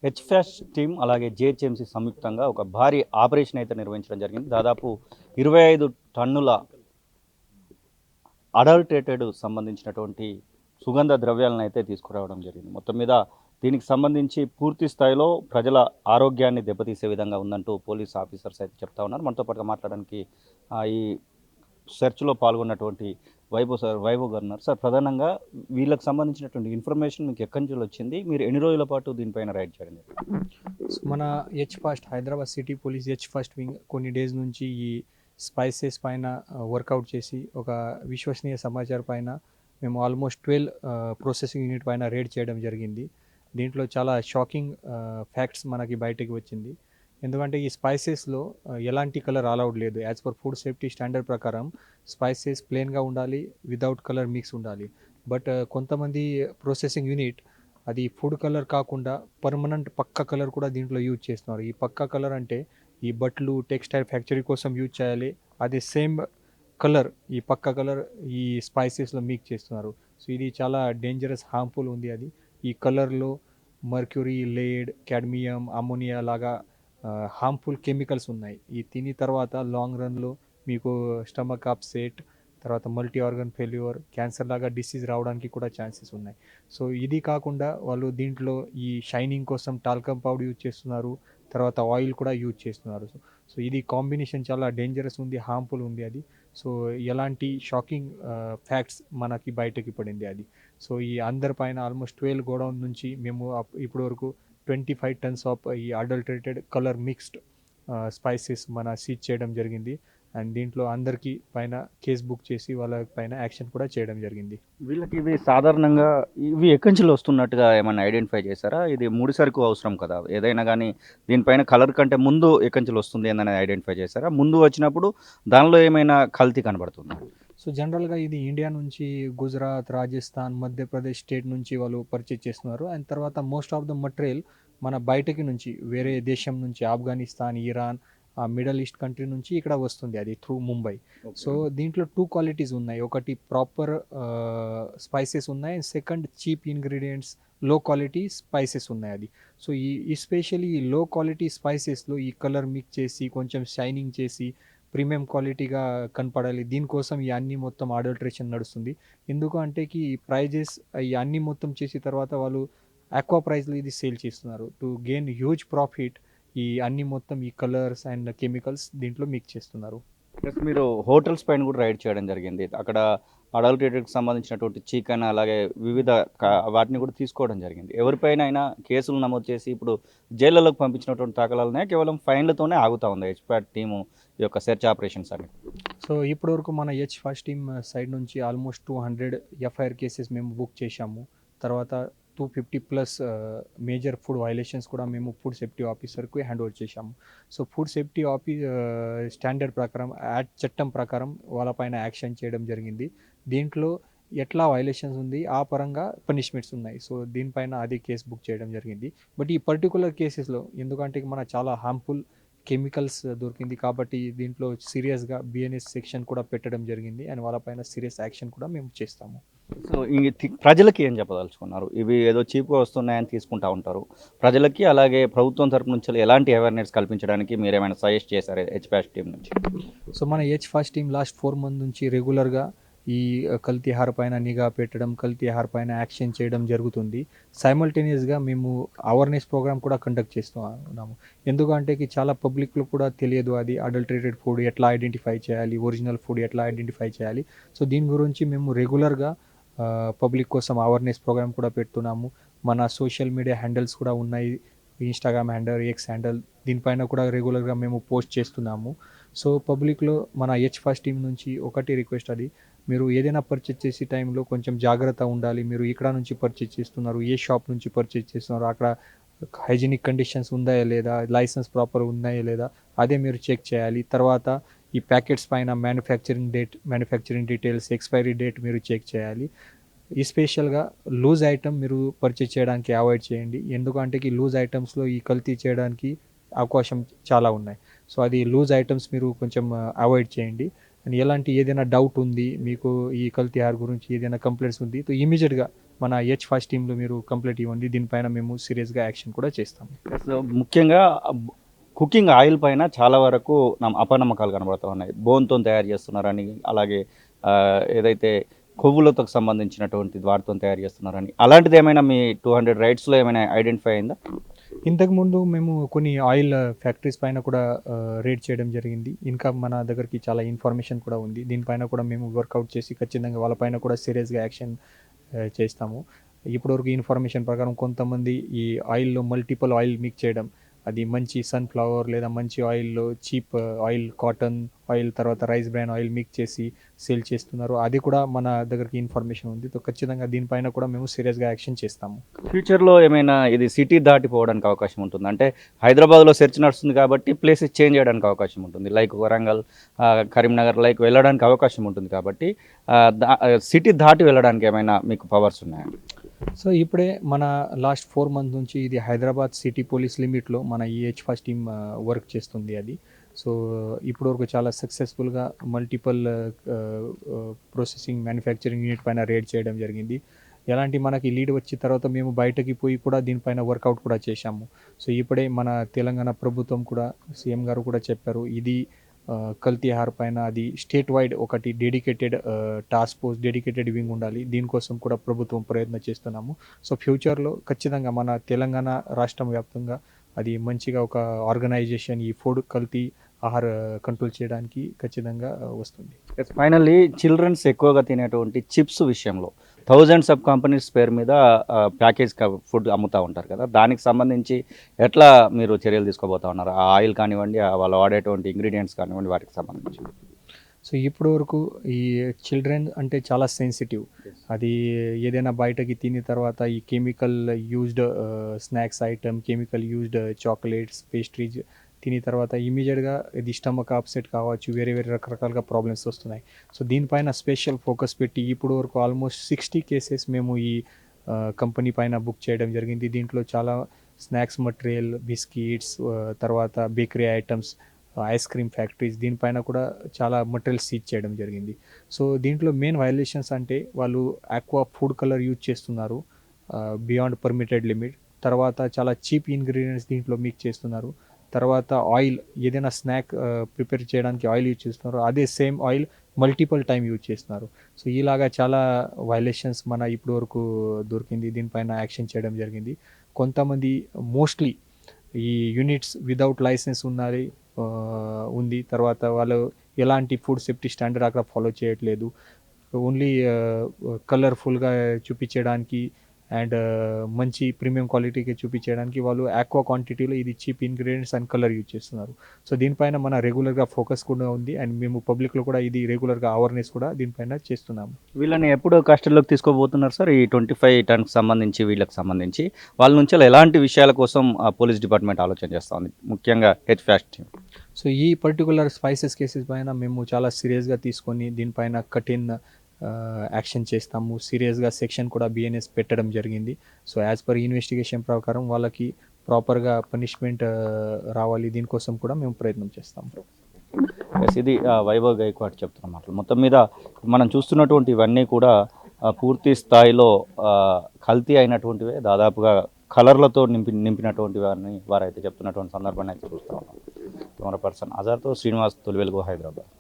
హెచ్‌ఫాస్ట్ team అలాగే GHMC సంయుక్తంగా ఒక భారీ ఆపరేషన్ అయితే నిర్వహించడం జరిగింది. దాదాపు 25 టన్నుల అడల్టరేటెడ్ సంబంధించినటువంటి సుగంధ ద్రవ్యాలను అయితే తీసుకురావడం జరిగింది. మొత్తం మీద దీనికి సంబంధించి పూర్తి స్థాయిలో ప్రజల ఆరోగ్యాన్ని దెబ్బతీసే విధంగా ఉందంటూ పోలీస్ ఆఫీసర్స్ అయితే చెప్తా ఉన్నారు. మనతో పాటుగా మాట్లాడడానికి ఈ సెర్చ్‌లో పాల్గొన్నటువంటి వైభవ్ గారు ఉన్నారు. సార్, ప్రధానంగా వీళ్ళకి సంబంధించినటువంటి ఇన్ఫర్మేషన్ మీకు ఎక్కడి నుంచి వచ్చింది? మీరు ఎన్ని రోజుల పాటు దీనిపైన రైడ్ చేయడం జరిగింది? మన H fast Hyderabad city police H fast wing కొన్ని డేస్ నుంచి ఈ స్పైసెస్ పైన వర్కౌట్ చేసి ఒక విశ్వసనీయ సమాచారం పైన మేము ఆల్మోస్ట్ 12 ప్రాసెసింగ్ యూనిట్ పైన రేడ్ చేయడం జరిగింది. దీంట్లో చాలా షాకింగ్ ఫ్యాక్ట్స్ మనకి బయటకు వచ్చింది. ఎందుకంటే ఈ స్పైసెస్లో ఎలాంటి కలర్ అలౌడ్ లేదు. As per food safety standard ప్రకారం స్పైసెస్ ప్లెయిన్గా ఉండాలి, వితౌట్ కలర్ మిక్స్ ఉండాలి. బట్ కొంతమంది ప్రాసెసింగ్ యూనిట్ అది ఫుడ్ కలర్ కాకుండా పర్మనెంట్ పక్కా కలర్ కూడా దీంట్లో యూజ్ చేస్తున్నారు. ఈ పక్కా కలర్ అంటే ఈ బట్టలు టెక్స్టైల్ ఫ్యాక్టరీ కోసం యూజ్ చేయాలి. అదే సేమ్ కలర్ ఈ పక్కా కలర్ ఈ స్పైసెస్లో మిక్స్ చేస్తున్నారు. సో ఇది చాలా డేంజరస్ హార్మ్ఫుల్ ఉంది. అది ఈ కలర్లో మర్క్యూరీ, లేడ్, క్యాడ్మియం, అమోనియా లాగా హార్మ్ఫుల్ కెమికల్స్ ఉన్నాయి. ఈ తిని తర్వాత లాంగ్ రన్లో మీకు స్టమక్ అప్సెట్, తర్వాత మల్టీ ఆర్గన్ ఫెయిల్యూర్, క్యాన్సర్ లాగా డిసీజ్ రావడానికి కూడా ఛాన్సెస్ ఉన్నాయి. సో ఇది కాకుండా వాళ్ళు దీంట్లో ఈ షైనింగ్ కోసం టాల్కమ్ పౌడర్ యూజ్ చేస్తున్నారు, తర్వాత ఆయిల్ కూడా యూజ్ చేస్తున్నారు. సో ఇది కాంబినేషన్ చాలా డేంజరస్ ఉంది, హార్మ్ఫుల్ ఉంది అది. సో ఎలాంటి షాకింగ్ ఫ్యాక్ట్స్ మనకి బయటకి పడింది అది. సో ఈ అందరిపైన ఆల్మోస్ట్ 12 గోడౌన్ నుంచి మేము ఇప్పటి వరకు 25 టన్స్ ఆఫ్ ఈ అడల్టరేటెడ్ కలర్ మిక్స్డ్ స్పైసెస్ మన సీజ్ చేయడం జరిగింది. అండ్ దీంట్లో అందరికీ పైన కేస్ బుక్ చేసి వాళ్ళ పైన యాక్షన్ కూడా చేయడం జరిగింది. వీళ్ళకి ఇవి సాధారణంగా ఇవి ఎక్కడి నుంచి వస్తున్నట్టుగా ఏమన్నా ఐడెంటిఫై చేశారా? ఇది ముడి సరుకు అవసరం కదా! ఏదైనా గానీ దీనిపైన కలర్ కంటే ముందు ఎక్కడి నుంచి వస్తుంది ఏందనేది ఐడెంటిఫై చేశారా? ముందు వచ్చినప్పుడు దానిలో ఏమైనా కల్తీ కనబడుతుందా? సో జనరల్గా ఇది ఇండియా నుంచి గుజరాత్, రాజస్థాన్, మధ్యప్రదేశ్ స్టేట్ నుంచి వాళ్ళు పర్చేజ్ చేస్తున్నారు. అండ్ తర్వాత మోస్ట్ ఆఫ్ ద మటీరియల్ మన బయటకి నుంచి వేరే దేశం నుంచి Afghanistan, Iran, middle east country నుంచి ఇక్కడ వస్తుంది అది త్రూ ముంబై. సో దీంట్లో 2 క్వాలిటీస్ ఉన్నాయి. ఒకటి ప్రాపర్ స్పైసెస్ ఉన్నాయి, సెకండ్ చీప్ ఇంగ్రీడియంట్స్ లో క్వాలిటీ స్పైసెస్ ఉన్నాయి అది. సో ఈ ఎస్పెషల్లీ ఈ లో క్వాలిటీ స్పైసెస్లో ఈ కలర్ మిక్స్ చేసి కొంచెం షైనింగ్ చేసి ప్రీమియం క్వాలిటీగా కనపడాలి. దీనికోసం ఈ అన్నీ మొత్తం అడల్ట్రేషన్ నడుస్తుంది. ఎందుకు అంటే ఈ ప్రైజెస్ ఈ అన్నీ మొత్తం చేసిన తర్వాత వాళ్ళు ఎక్కువ ప్రైస్లో ఇది సేల్ చేస్తున్నారు. టు గెయిన్ హ్యూజ్ ప్రాఫిట్ ఈ అన్నీ మొత్తం ఈ కలర్స్ అండ్ కెమికల్స్ దీంట్లో మిక్స్ చేస్తున్నారు. ప్లస్ మీరు హోటల్స్ పైన కూడా రైడ్ చేయడం జరిగింది. అక్కడ అడల్టరేటెడ్‌కి సంబంధించినటువంటి చికెన్ అలాగే వివిధ వాటిని కూడా తీసుకోవడం జరిగింది. ఎవరిపైనైనా కేసులు నమోదు చేసి ఇప్పుడు జైళ్ళలోకి పంపించినటువంటి దాఖలాలున్నాయా? కేవలం ఫైన్‌లతోనే ఆగుతా ఉందా హెచ్‌ప్యాట్ టీము ఈ యొక్క సెర్చ్ ఆపరేషన్స్ అన్ని? సో ఇప్పటివరకు మన హెచ్ ఫస్ట్ టీమ్ సైడ్ నుంచి ఆల్మోస్ట్ 200 ఎఫ్ఐఆర్ కేసెస్ మేము బుక్ చేశాము. తర్వాత 250+ మేజర్ ఫుడ్ వైలేషన్స్ కూడా మేము ఫుడ్ సేఫ్టీ ఆఫీసర్కి హ్యాండ్ ఓవర్ చేశాము. సో ఫుడ్ సేఫ్టీ స్టాండర్డ్ ప్రకారం చట్టం ప్రకారం వాళ్ళపైన యాక్షన్ చేయడం జరిగింది. దీంట్లో ఎట్లా వైలేషన్స్ ఉంది ఆ పరంగా పనిష్మెంట్స్ ఉన్నాయి. సో దీనిపైన అది కేసు బుక్ చేయడం జరిగింది. బట్ ఈ పర్టికులర్ కేసెస్లో ఎందుకంటే మన చాలా హార్మ్ఫుల్ కెమికల్స్ దొరికింది కాబట్టి దీంట్లో సీరియస్గా బిఎన్ఎస్ సెక్షన్ కూడా పెట్టడం జరిగింది. అండ్ వాళ్ళపైన సీరియస్ యాక్షన్ కూడా మేము చేస్తాము. సో ప్రజలకి ఏం చెప్పదలుచుకున్నారు? ఇవి ఏదో చీప్‌గా వస్తున్నాయని తీసుకుంటా ఉంటారు. ప్రజలకి అలాగే ప్రభుత్వం తరపు నుంచి ఎలాంటి అవేర్‌నెస్ కల్పించడానికి మీరేమైనా సజెస్ట్ చేశారా హెచ్‌ప్యాట్ టీమ్ నుంచి? సో మన H first team last 4 month నుంచి రెగ్యులర్గా ఈ కల్తీ ఆహార పైన నిఘా పెట్టడం, కల్తీ ఆహార పైన యాక్షన్ చేయడం జరుగుతుంది. సైమల్టేనియస్గా మేము అవేర్నెస్ ప్రోగ్రామ్ కూడా కండక్ట్ చేస్తున్నాము. ఎందుకంటే చాలా పబ్లిక్లో కూడా తెలియదు అది అడల్టరేటెడ్ ఫుడ్ ఎట్లా ఐడెంటిఫై చేయాలి, ఒరిజినల్ ఫుడ్ ఎట్లా ఐడెంటిఫై చేయాలి. సో దీని గురించి మేము రెగ్యులర్గా పబ్లిక్ కోసం అవేర్నెస్ ప్రోగ్రామ్ కూడా పెడుతున్నాము. మన సోషల్ మీడియా హ్యాండిల్స్ కూడా ఉన్నాయి. ఇన్స్టాగ్రామ్ హ్యాండిల్, ఎక్స్ హ్యాండిల్ దీనిపైన కూడా రెగ్యులర్గా మేము పోస్ట్ చేస్తున్నాము. సో పబ్లిక్లో మన హెచ్ ఫస్ట్ టీం నుంచి ఒకటి రిక్వెస్ట్ అది, మీరు ఏదైనా పర్చేజ్ చేసే టైంలో కొంచెం జాగ్రత్త ఉండాలి. మీరు ఇక్కడ నుంచి పర్చేజ్ చేస్తున్నారు, ఏ షాప్ నుంచి పర్చేజ్ చేస్తున్నారు, అక్కడ హైజీనిక్ కండిషన్స్ ఉందా లేదా, లైసెన్స్ ప్రాపర్ ఉన్నాయా లేదా అదే మీరు చెక్ చేయాలి. తర్వాత ఈ ప్యాకెట్స్ పైన మ్యానుఫ్యాక్చరింగ్ డీటెయిల్స్, ఎక్స్పైరీ డేట్ మీరు చెక్ చేయాలి. ఎస్పెషల్గా లూజ్ ఐటమ్ మీరు పర్చేజ్ చేయడానికి అవాయిడ్ చేయండి. ఎందుకంటే ఈ లూజ్ ఐటమ్స్లో ఈ కల్తీ చేయడానికి అవకాశం చాలా ఉన్నాయి. సో అది లూజ్ ఐటమ్స్ మీరు కొంచెం అవాయిడ్ చేయండి. అండ్ ఎలాంటి ఏదైనా డౌట్ ఉంది మీకు ఈ కల్తీ ఆహార్ గురించి ఏదైనా కంప్లైంట్స్ ఉంది ఇమీడియట్గా మన హెచ్ ఫస్ట్ టీంలో మీరు కంప్లైంట్ ఇవ్వండి, దీనిపైన మేము సీరియస్గా యాక్షన్ కూడా చేస్తాము. సో ముఖ్యంగా కుకింగ్ ఆయిల్ పైన చాలా వరకు అపనమ్మకాలు కనబడుతూ ఉన్నాయి. బోన్‌తో తయారు చేస్తున్నారని, అలాగే ఏదైతే కొవ్వులతో సంబంధించినటువంటి వాటితో తయారు చేస్తున్నారని, అలాంటిది ఏమైనా మీ 200 రైడ్స్‌లో ఏమైనా ఐడెంటిఫై అయిందా? ఇంతకుముందు మేము కొన్ని ఆయిల్ ఫ్యాక్టరీస్ పైన కూడా రేడ్ చేయడం జరిగింది. ఇంకా మన దగ్గరికి చాలా ఇన్ఫర్మేషన్ కూడా ఉంది. దీనిపైన కూడా మేము వర్కౌట్ చేసి ఖచ్చితంగా వాళ్ళపైన కూడా సీరియస్గా యాక్షన్ చేస్తాము. ఇప్పటివరకు ఇన్ఫర్మేషన్ ప్రకారం కొంతమంది ఈ ఆయిల్‌లో మల్టిపుల్ ఆయిల్ మిక్స్ చేయడం, అది మంచి సన్‌ఫ్లవర్ లేదా మంచి ఆయిల్‌లో చీప్ ఆయిల్, కాటన్ ఆయిల్, తర్వాత రైస్ బ్రాన్ ఆయిల్ మిక్స్ చేసి సేల్ చేస్తున్నారు. అది కూడా మన దగ్గరికి ఇన్ఫర్మేషన్ ఉంది. సో ఖచ్చితంగా దీనిపైన కూడా మేము సీరియస్గా యాక్షన్ చేస్తాము. ఫ్యూచర్‌లో ఏమైనా ఇది సిటీ దాటిపోవడానికి అవకాశం ఉంటుందా? అంటే హైదరాబాద్‌లో సెర్చ్ నడుస్తుంది కాబట్టి ప్లేసెస్ చేంజ్ చేయడానికి అవకాశం ఉంటుంది. లైక్ వరంగల్, కరీంనగర్ లైక్ వెళ్ళడానికి అవకాశం ఉంటుంది కాబట్టి సిటీ దాటి వెళ్ళడానికి ఏమైనా మీకు పవర్స్ ఉన్నాయా? సో ఇప్పుడే మన లాస్ట్ 4 మంత్స్ నుంచి ఇది హైదరాబాద్ సిటీ పోలీస్ లిమిట్‌లో మన ఈ హెచ్ ఫస్ట్ టీమ్ వర్క్ చేస్తుంది అది. సో ఇప్పటివరకు చాలా సక్సెస్ఫుల్‌గా మల్టిపుల్ ప్రాసెసింగ్ మ్యానుఫ్యాక్చరింగ్ యూనిట్ పైన రేడ్ చేయడం జరిగింది. ఎలాంటి మనకి లీడ్ వచ్చిన తర్వాత మేము బయటకి పోయి కూడా దీనిపైన వర్కౌట్ కూడా చేశాము. సో ఇప్పుడే మన తెలంగాణ ప్రభుత్వం కూడా, సీఎం గారు కూడా చెప్పారు. ఇది కల్తీ ఆహార పైన అది స్టేట్ వైడ్ ఒకటి dedicated task force, dedicated wing ఉండాలి. దీనికోసం కూడా ప్రభుత్వం ప్రయత్నం చేస్తున్నాము. సో ఫ్యూచర్‌లో ఖచ్చితంగా మన తెలంగాణ రాష్ట్రం వ్యాప్తంగా అది మంచిగా ఒక ఆర్గనైజేషన్ ఈ ఫుడ్ కల్తీ ఆహార కంట్రోల్ చేయడానికి ఖచ్చితంగా వస్తుంది. ఫైనల్లీ చిల్డ్రన్స్ ఎక్కువగా తినేటువంటి చిప్స్ విషయంలో థౌజండ్స్ ఆఫ్ కంపెనీస్ పేరు మీద ప్యాకేజ్ ఫుడ్ అమ్ముతూ ఉంటారు కదా, దానికి సంబంధించి ఎట్లా మీరు చర్యలు తీసుకోబోతా ఉన్నారు? ఆ ఆయిల్ కానివ్వండి, వాళ్ళు వాడేటువంటి ఇంగ్రీడియంట్స్ కానివ్వండి, వాటికి సంబంధించి. సో ఇప్పటి వరకు ఈ చిల్డ్రన్ అంటే చాలా సెన్సిటివ్. అది ఏదైనా బయటకి తిని తర్వాత ఈ chemical used snacks item, chemical used chocolates, pastries తిని తర్వాత ఇమీడియట్గా ఇది స్టమక్ అప్సెట్ కావచ్చు, వేరే వేరే రకరకాలుగా ప్రాబ్లమ్స్ వస్తున్నాయి. సో దీనిపైన స్పెషల్ ఫోకస్ పెట్టి ఇప్పుడు వరకు ఆల్మోస్ట్ 60 కేసెస్ మేము ఈ కంపెనీ పైన బుక్ చేయడం జరిగింది. దీంట్లో చాలా స్నాక్స్ మటీరియల్, బిస్కిట్స్, తర్వాత bakery items, ice cream factories, దీనిపైన కూడా చాలా మటీరియల్ సీజ్ చేయడం జరిగింది. సో దీంట్లో మెయిన్ వయలేషన్స్ అంటే వాళ్ళు ఆక్వా ఫుడ్ కలర్ యూజ్ చేస్తున్నారు బియాండ్ పర్మిటెడ్ లిమిట్. తర్వాత చాలా చీప్ ఇంగ్రీడియంట్స్ దీంట్లో మిక్స్ చేస్తున్నారు. తర్వాత ఆయిల్, ఏదైనా స్నాక్ ప్రిపేర్ చేయడానికి ఆయిల్ యూజ్ చేస్తున్నారు, అదే same oil multiple time use చేస్తున్నారు. సో ఇలాగా చాలా వయలేషన్స్ మన ఇప్పటి వరకు దొరికింది. దీనిపైన యాక్షన్ చేయడం జరిగింది. కొంతమంది మోస్ట్లీ ఈ యూనిట్స్ వితౌట్ లైసెన్స్ ఉంది. తర్వాత వాళ్ళు ఎలాంటి ఫుడ్ సేఫ్టీ స్టాండర్డ్ అక్కడ ఫాలో చేయట్లేదు. ఓన్లీ కలర్ఫుల్గా చూపించడానికి అండ్ మంచి ప్రీమియం క్వాలిటీకి చూపించడానికి వాళ్ళు ఆక్వా క్వాంటిటీలో ఇది cheap ingredients and colour use చేస్తున్నారు. సో దీనిపైన మన రెగ్యులర్గా ఫోకస్ కూడా ఉంది అండ్ మేము పబ్లిక్లో కూడా ఇది రెగ్యులర్గా అవేర్నెస్ కూడా దీనిపైన చేస్తున్నాము. వీళ్ళని ఎప్పుడు కస్టడీలోకి తీసుకోబోతున్నారు సార్? ఈ 25 టన్స్ సంబంధించి వీళ్ళకి సంబంధించి వాళ్ళ నుంచి ఎలాంటి విషయాల కోసం పోలీస్ డిపార్ట్మెంట్ ఆలోచన చేస్తూ ఉంది, ముఖ్యంగా హెచ్ ఫాస్ట్ టీమ్? సో ఈ పర్టికులర్ స్పైసెస్ కేసెస్ పైన మేము చాలా సీరియస్గా తీసుకొని దీనిపైన కఠిన్ యాక్షన్ చేస్తాము. సీరియస్గా సెక్షన్ కూడా బిఎన్ఎస్ పెట్టడం జరిగింది. సో యాజ్ పర్ ఇన్వెస్టిగేషన్ ప్రకారం వాళ్ళకి ప్రాపర్గా పనిష్మెంట్ రావాలి. దీనికోసం కూడా మేము ప్రయత్నం చేస్తాం. ఇది వైభవ్ గైక్వాడ్ చెప్తున్న మాటలు. మొత్తం మీద మనం చూస్తున్నటువంటి ఇవన్నీ కూడా పూర్తి స్థాయిలో కల్తీ అయినటువంటివే, దాదాపుగా కలర్లతో నింపినటువంటివి అని వారైతే చెప్తున్నటువంటి సందర్భాన్ని అయితే చూస్తూ ఉన్నాం. కెమెరా పర్సన్ అజర్తో శ్రీనివాస్, తొలి వెలుగు, హైదరాబాద్.